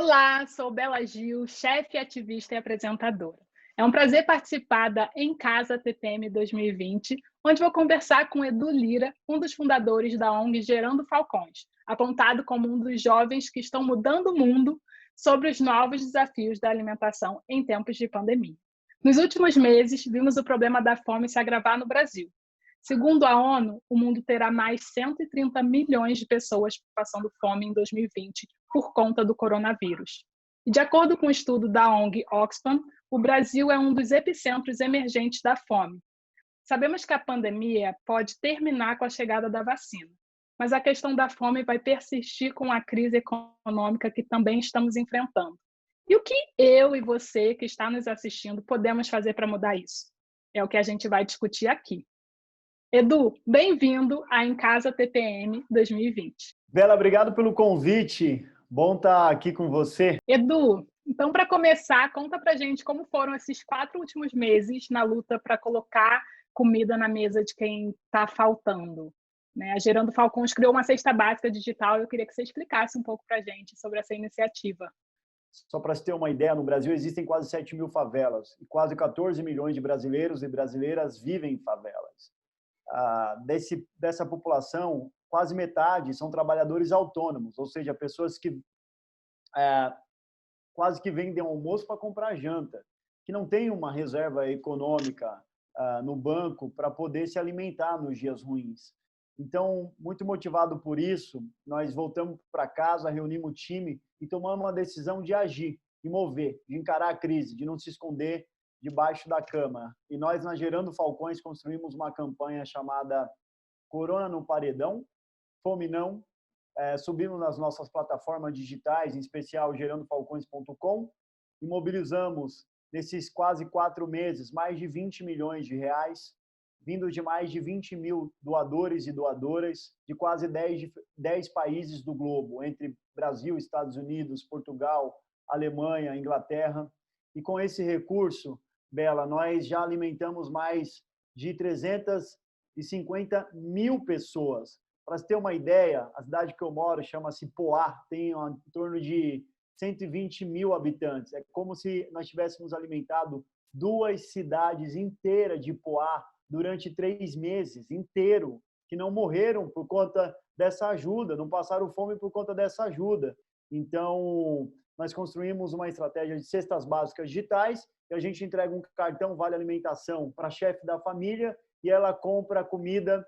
Olá, sou Bela Gil, chefe, ativista e apresentadora. É um prazer participar da Em Casa TPM 2020, onde vou conversar com Edu Lira, um dos fundadores da ONG Gerando Falcões, apontado como um dos jovens que estão mudando o mundo sobre os novos desafios da alimentação em tempos de pandemia. Nos últimos meses, vimos o problema da fome se agravar no Brasil. Segundo a ONU, o mundo terá mais 130 milhões de pessoas passando fome em 2020 por conta do coronavírus. E de acordo com o estudo da ONG Oxfam, o Brasil é um dos epicentros emergentes da fome. Sabemos que a pandemia pode terminar com a chegada da vacina, mas a questão da fome vai persistir com a crise econômica que também estamos enfrentando. E o que eu e você que está nos assistindo podemos fazer para mudar isso? É o que a gente vai discutir aqui. Edu, bem-vindo à Em Casa TPM 2020. Bela, obrigado pelo convite. Bom estar aqui com você. Edu, então, para começar, conta pra gente como foram esses 4 últimos meses na luta para colocar comida na mesa de quem está faltando. Né? A Gerando Falcões criou uma cesta básica digital e eu queria que você explicasse um pouco para a gente sobre essa iniciativa. Só para você ter uma ideia, no Brasil existem quase 7 mil favelas e quase 14 milhões de brasileiros e brasileiras vivem em favelas. Dessa população, quase metade são trabalhadores autônomos, ou seja, pessoas que quase que vendem almoço para comprar janta, que não têm uma reserva econômica no banco para poder se alimentar nos dias ruins. Então, muito motivado por isso, nós voltamos para casa, reunimos o time e tomamos uma decisão de agir, de mover, de encarar a crise, de não se esconder debaixo da cama. E nós, na Gerando Falcões, construímos uma campanha chamada Corona no Paredão, Fome Não. Subimos nas nossas plataformas digitais, em especial gerandofalcões.com, e mobilizamos, nesses quase 4 meses, mais de 20 milhões de reais, vindo de mais de 20 mil doadores e doadoras de quase 10 países do globo, entre Brasil, Estados Unidos, Portugal, Alemanha, Inglaterra. E com esse recurso, Bela, nós já alimentamos mais de 350 mil pessoas. Para você ter uma ideia, a cidade que eu moro chama-se Poá, tem em torno de 120 mil habitantes. É como se nós tivéssemos alimentado 2 cidades inteiras de Poá durante 3 meses inteiro, que não morreram por conta dessa ajuda, não passaram fome por conta dessa ajuda. Então, nós construímos uma estratégia de cestas básicas digitais e a gente entrega um cartão Vale Alimentação para a chefe da família e ela compra a comida,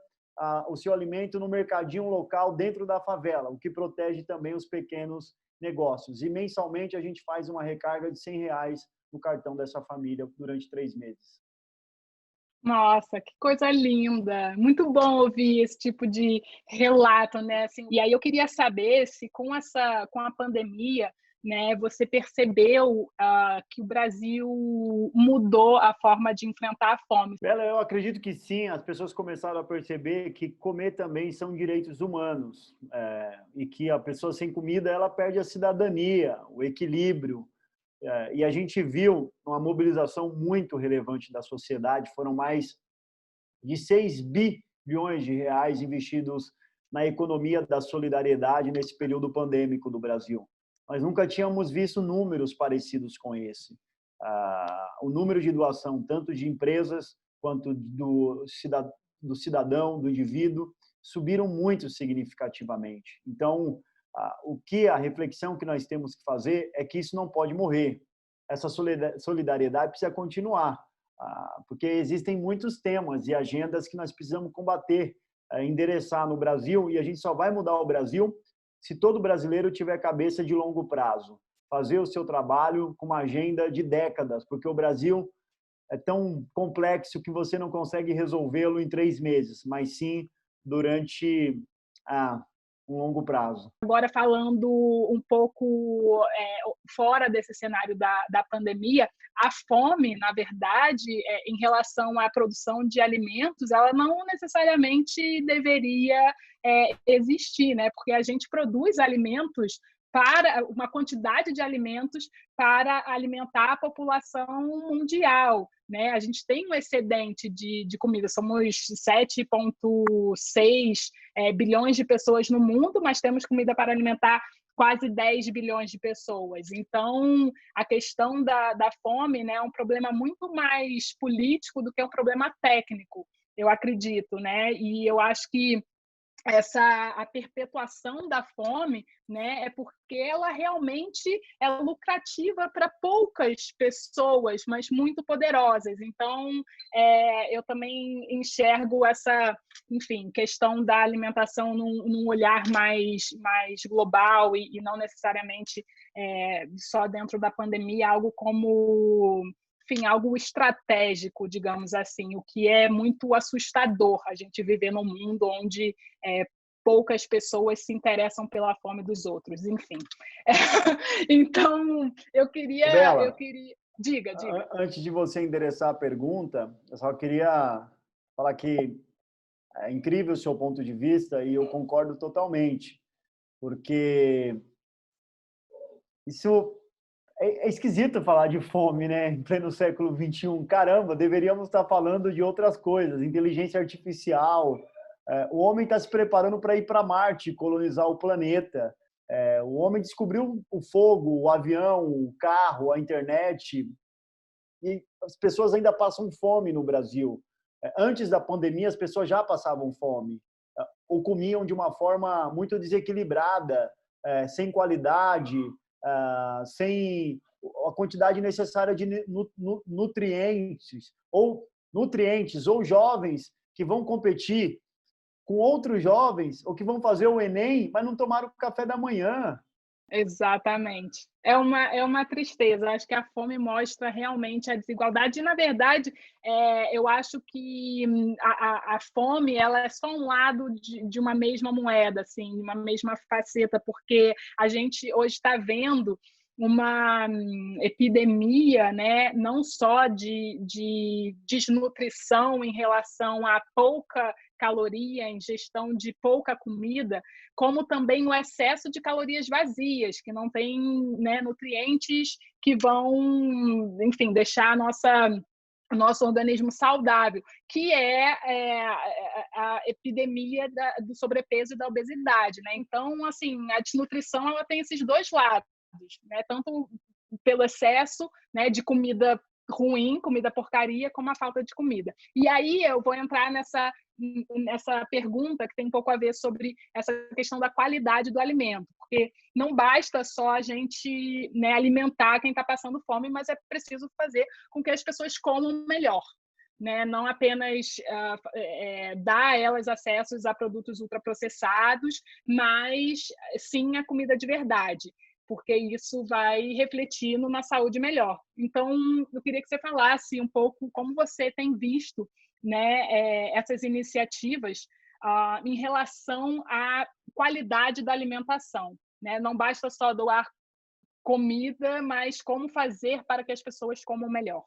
o seu alimento no mercadinho local dentro da favela, o que protege também os pequenos negócios. E mensalmente a gente faz uma recarga de R$100 no cartão dessa família durante 3 meses. Nossa, que coisa linda! Muito bom ouvir esse tipo de relato, né? Assim, e aí eu queria saber se com a pandemia, né, você percebeu que o Brasil mudou a forma de enfrentar a fome. Bela, eu acredito que sim, as pessoas começaram a perceber que comer também são direitos humanos, e que a pessoa sem comida ela perde a cidadania, o equilíbrio. E a gente viu uma mobilização muito relevante da sociedade, foram mais de 6 bilhões de reais investidos na economia da solidariedade nesse período pandêmico do Brasil. Nós nunca tínhamos visto números parecidos com esse. O número de doação, tanto de empresas quanto do cidadão, do indivíduo, subiram muito significativamente. Então, a reflexão que nós temos que fazer é que isso não pode morrer. Essa solidariedade precisa continuar, porque existem muitos temas e agendas que nós precisamos combater, endereçar no Brasil, e a gente só vai mudar o Brasil se todo brasileiro tiver cabeça de longo prazo, fazer o seu trabalho com uma agenda de décadas, porque o Brasil é tão complexo que você não consegue resolvê-lo em 3 meses, mas sim durante um longo prazo. Agora, falando um pouco fora desse cenário da pandemia, a fome, na verdade, em relação à produção de alimentos, ela não necessariamente deveria existir, né? Porque a gente produz alimentos para uma quantidade de alimentos para alimentar a população mundial, né? A gente tem um excedente de comida, somos 7,6 bilhões de pessoas no mundo, mas temos comida para alimentar quase 10 bilhões de pessoas. Então, a questão da fome, né, é um problema muito mais político do que um problema técnico, eu acredito, né? E eu acho que a perpetuação da fome, né, é porque ela realmente é lucrativa para poucas pessoas, mas muito poderosas. Então, eu também enxergo essa, enfim, questão da alimentação num olhar mais global e não necessariamente só dentro da pandemia, algo como, enfim, algo estratégico, digamos assim, o que é muito assustador a gente viver num mundo onde poucas pessoas se interessam pela fome dos outros, enfim. Então, eu queria... Bela, Diga. antes de você endereçar a pergunta, eu só queria falar que é incrível o seu ponto de vista e eu concordo totalmente, porque isso é esquisito falar de fome, né? Em pleno século XXI. Caramba, deveríamos estar falando de outras coisas, inteligência artificial. O homem está se preparando para ir para Marte, colonizar o planeta. O homem descobriu o fogo, o avião, o carro, a internet. E as pessoas ainda passam fome no Brasil. Antes da pandemia, as pessoas já passavam fome, ou comiam de uma forma muito desequilibrada, sem qualidade, sem a quantidade necessária de nutrientes, ou jovens que vão competir com outros jovens, ou que vão fazer o Enem, mas não tomaram o café da manhã. Exatamente. É uma tristeza. Acho que a fome mostra realmente a desigualdade. E, na verdade, eu acho que a fome ela é só um lado de uma mesma moeda, assim, uma mesma faceta, porque a gente hoje está vendo uma epidemia, né, não só de desnutrição em relação a pouca caloria, ingestão de pouca comida, como também o excesso de calorias vazias, que não tem, né, nutrientes que vão, enfim, deixar o nosso organismo saudável, que a epidemia do sobrepeso e da obesidade, né? Então, assim, a desnutrição ela tem esses dois lados, né? Tanto pelo excesso, né, de comida ruim, comida porcaria, como a falta de comida. E aí eu vou entrar nessa pergunta que tem um pouco a ver sobre essa questão da qualidade do alimento, porque não basta só a gente, né, alimentar quem está passando fome, mas é preciso fazer com que as pessoas comam melhor, né? Não apenas dar a elas acessos a produtos ultraprocessados, mas sim a comida de verdade, porque isso vai refletir numa saúde melhor. Então, eu queria que você falasse um pouco como você tem visto, né, essas iniciativas em relação à qualidade da alimentação, né? Não basta só doar comida, mas como fazer para que as pessoas comam melhor.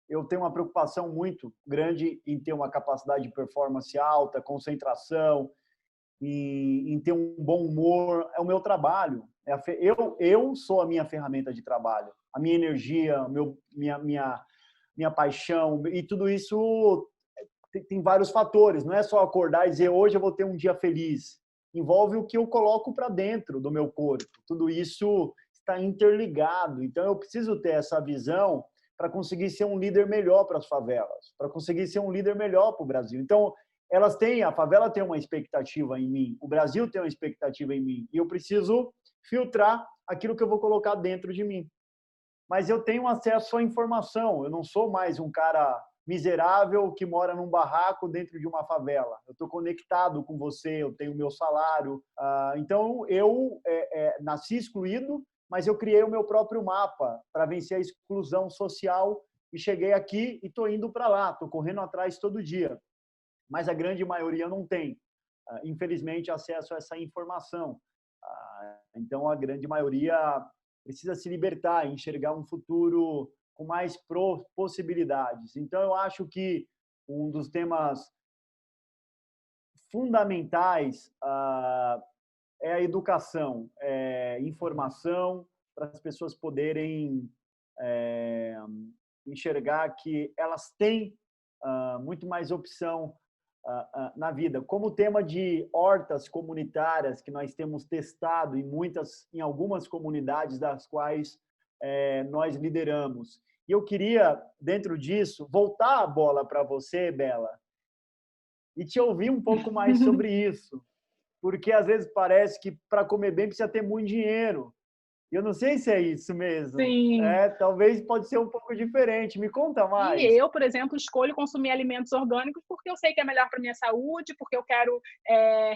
Eu tenho uma preocupação muito grande em ter uma capacidade de performance alta, concentração, em ter um bom humor. É o meu trabalho. Eu sou a minha ferramenta de trabalho, a minha energia, minha paixão, e tudo isso tem vários fatores. Não é só acordar e dizer hoje eu vou ter um dia feliz. Envolve o que eu coloco para dentro do meu corpo. Tudo isso está interligado. Então eu preciso ter essa visão para conseguir ser um líder melhor para as favelas, para conseguir ser um líder melhor para o Brasil. Então, a favela tem uma expectativa em mim, o Brasil tem uma expectativa em mim, e eu preciso filtrar aquilo que eu vou colocar dentro de mim. Mas eu tenho acesso à informação, eu não sou mais um cara miserável que mora num barraco dentro de uma favela. Eu estou conectado com você, eu tenho meu salário. Então, eu nasci excluído, mas eu criei o meu próprio mapa para vencer a exclusão social e cheguei aqui e estou indo para lá, estou correndo atrás todo dia. Mas a grande maioria não tem, infelizmente, acesso a essa informação. Então, a grande maioria precisa se libertar e enxergar um futuro com mais possibilidades. Então, eu acho que um dos temas fundamentais é a educação, informação, para as pessoas poderem enxergar que elas têm muito mais opção na vida, como o tema de hortas comunitárias que nós temos testado em algumas comunidades das quais nós lideramos. E eu queria, dentro disso, voltar a bola para você, Bela, e te ouvir um pouco mais sobre isso, porque às vezes parece que para comer bem precisa ter muito dinheiro. Eu não sei se é isso mesmo. Sim. Talvez pode ser um pouco diferente. Me conta E mais. eu, por exemplo, escolho consumir alimentos orgânicos porque eu sei que é melhor para minha saúde, porque eu quero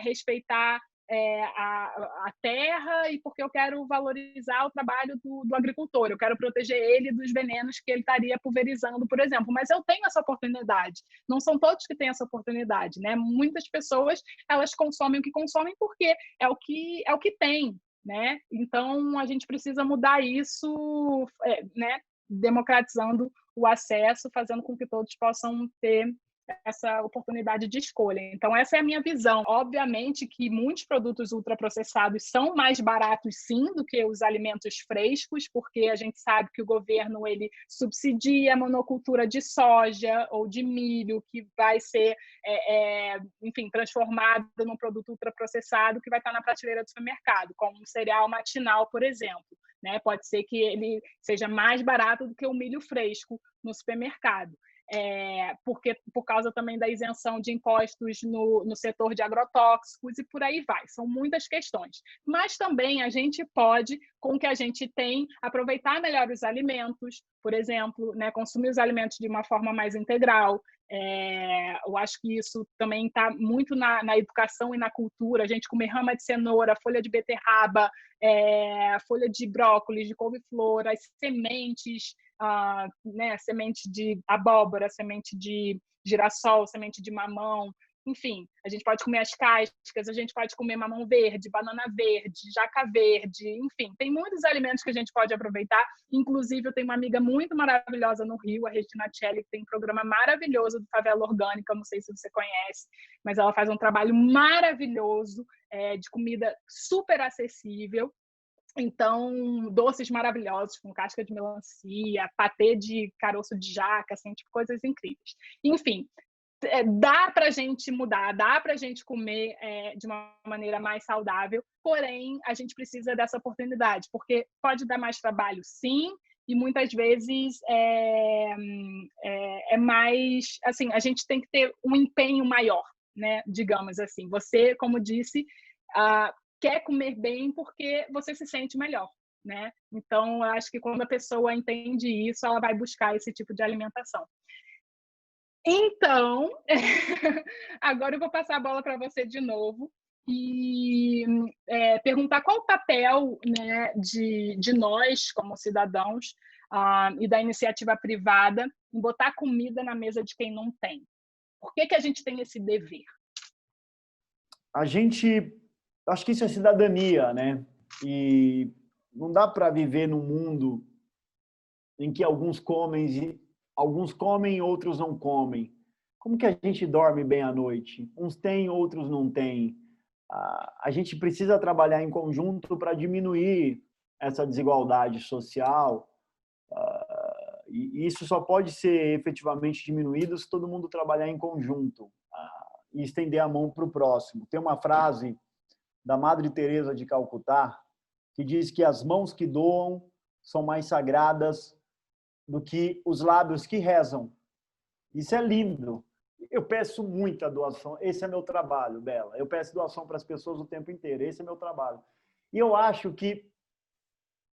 respeitar a terra e porque eu quero valorizar o trabalho do agricultor. Eu quero proteger ele dos venenos que ele estaria pulverizando, por exemplo. Mas eu tenho essa oportunidade. Não são todos que têm essa oportunidade, né? Muitas pessoas, elas consomem o que consomem porque é o que tem, né? Então a gente precisa mudar isso, né? Democratizando o acesso, fazendo com que todos possam ter essa oportunidade de escolha. Então, essa é a minha visão. Obviamente que muitos produtos ultraprocessados são mais baratos, sim, do que os alimentos frescos, porque a gente sabe que o governo ele subsidia a monocultura de soja ou de milho, que vai ser, enfim, transformado num produto ultraprocessado que vai estar na prateleira do supermercado, como um cereal matinal, por exemplo. Né? Pode ser que ele seja mais barato do que o milho fresco no supermercado. Porque por causa também da isenção de impostos no setor de agrotóxicos e por aí vai. São muitas questões. Mas também a gente pode, com o que a gente tem, aproveitar melhor os alimentos, por exemplo, né, consumir os alimentos de uma forma mais integral. Eu acho que isso também está muito na educação e na cultura. A gente comer rama de cenoura, folha de beterraba, folha de brócolis, de couve-flor, as sementes, né, semente de abóbora, semente de girassol, semente de mamão, enfim, a gente pode comer as cascas, a gente pode comer mamão verde, banana verde, jaca verde, enfim, tem muitos alimentos que a gente pode aproveitar. Inclusive, eu tenho uma amiga muito maravilhosa no Rio, a Regina Celli, que tem um programa maravilhoso do Favela Orgânica, não sei se você conhece, mas ela faz um trabalho maravilhoso de comida super acessível. Então, doces maravilhosos com casca de melancia, patê de caroço de jaca, assim, tipo, coisas incríveis. Enfim, dá para a gente mudar, dá para a gente comer de uma maneira mais saudável, porém, a gente precisa dessa oportunidade, porque pode dar mais trabalho, sim, e muitas vezes é mais, assim, a gente tem que ter um empenho maior, né? Digamos assim. Você, como disse, quer comer bem porque você se sente melhor, né? Então, eu acho que quando a pessoa entende isso, ela vai buscar esse tipo de alimentação. Então, agora eu vou passar a bola para você de novo e perguntar qual o papel, né, de nós, como cidadãos, e da iniciativa privada em botar comida na mesa de quem não tem. Por que a gente tem esse dever? Acho que isso é cidadania, né? E não dá para viver num mundo em que alguns comem e outros não comem. Como que a gente dorme bem à noite? Uns têm, outros não têm. A gente precisa trabalhar em conjunto para diminuir essa desigualdade social. E isso só pode ser efetivamente diminuído se todo mundo trabalhar em conjunto e estender a mão para o próximo. Tem uma frase da Madre Teresa de Calcutá que diz que as mãos que doam são mais sagradas do que os lábios que rezam. Isso é lindo. Eu peço muita doação. Esse é meu trabalho, Bela. Eu peço doação para as pessoas o tempo inteiro. Esse é meu trabalho. E eu acho que,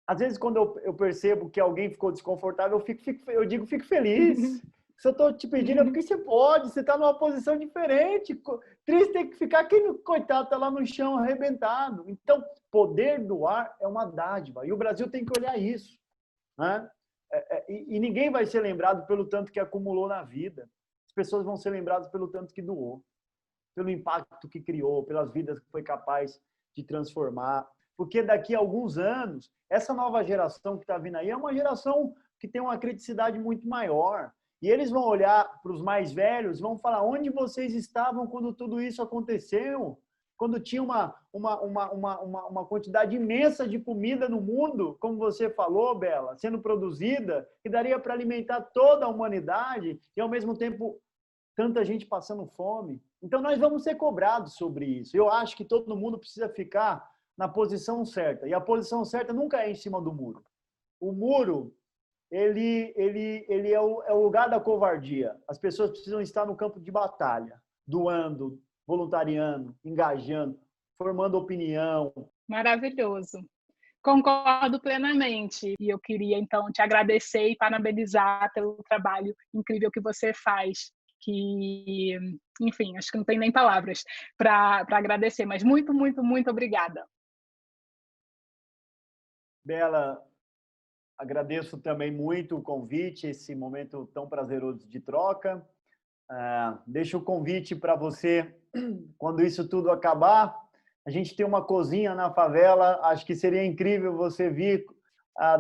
às vezes, quando eu percebo que alguém ficou desconfortável, eu digo, fico feliz. Se eu estou te pedindo é porque você pode, você está numa posição diferente. Triste tem que ficar, quem, coitado, está lá no chão arrebentado. Então, poder doar é uma dádiva. E o Brasil tem que olhar isso, né? E ninguém vai ser lembrado pelo tanto que acumulou na vida. As pessoas vão ser lembradas pelo tanto que doou, pelo impacto que criou, pelas vidas que foi capaz de transformar. Porque daqui a alguns anos, essa nova geração que está vindo aí é uma geração que tem uma criticidade muito maior. E eles vão olhar para os mais velhos, vão falar, onde vocês estavam quando tudo isso aconteceu? Quando tinha uma quantidade imensa de comida no mundo, como você falou, Bela, sendo produzida, que daria para alimentar toda a humanidade e, ao mesmo tempo, tanta gente passando fome. Então, nós vamos ser cobrados sobre isso. Eu acho que todo mundo precisa ficar na posição certa. E a posição certa nunca é em cima do muro. O muro, ele é o lugar da covardia. As pessoas precisam estar no campo de batalha, doando, voluntariando, engajando, formando opinião. Maravilhoso. Concordo plenamente. E eu queria, então, te agradecer e parabenizar pelo trabalho incrível que você faz. Que, enfim, acho que não tem nem palavras para agradecer, mas muito, muito, muito obrigada. Bela, agradeço também muito o convite, esse momento tão prazeroso de troca. Deixo o convite para você, quando isso tudo acabar, a gente tem uma cozinha na favela, acho que seria incrível você vir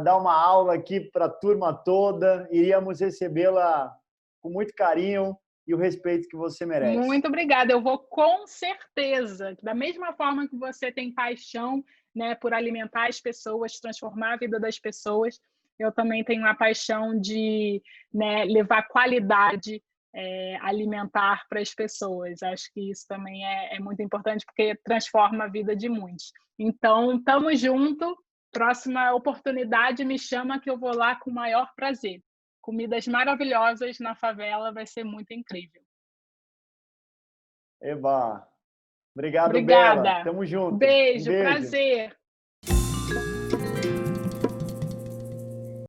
dar uma aula aqui para a turma toda, iríamos recebê-la com muito carinho e o respeito que você merece. Muito obrigada. Eu vou com certeza, da mesma forma que você tem paixão, né, por alimentar as pessoas, transformar a vida das pessoas, eu também tenho uma paixão de, né, levar qualidade alimentar para as pessoas. Acho que isso também é muito importante porque transforma a vida de muitos. Então, estamos junto. Próxima oportunidade me chama que eu vou lá com o maior prazer. Comidas maravilhosas na favela vai ser muito incrível. Eba! Obrigado, Bela. Obrigada. Tamo junto. Um Beijo, beijo. prazer.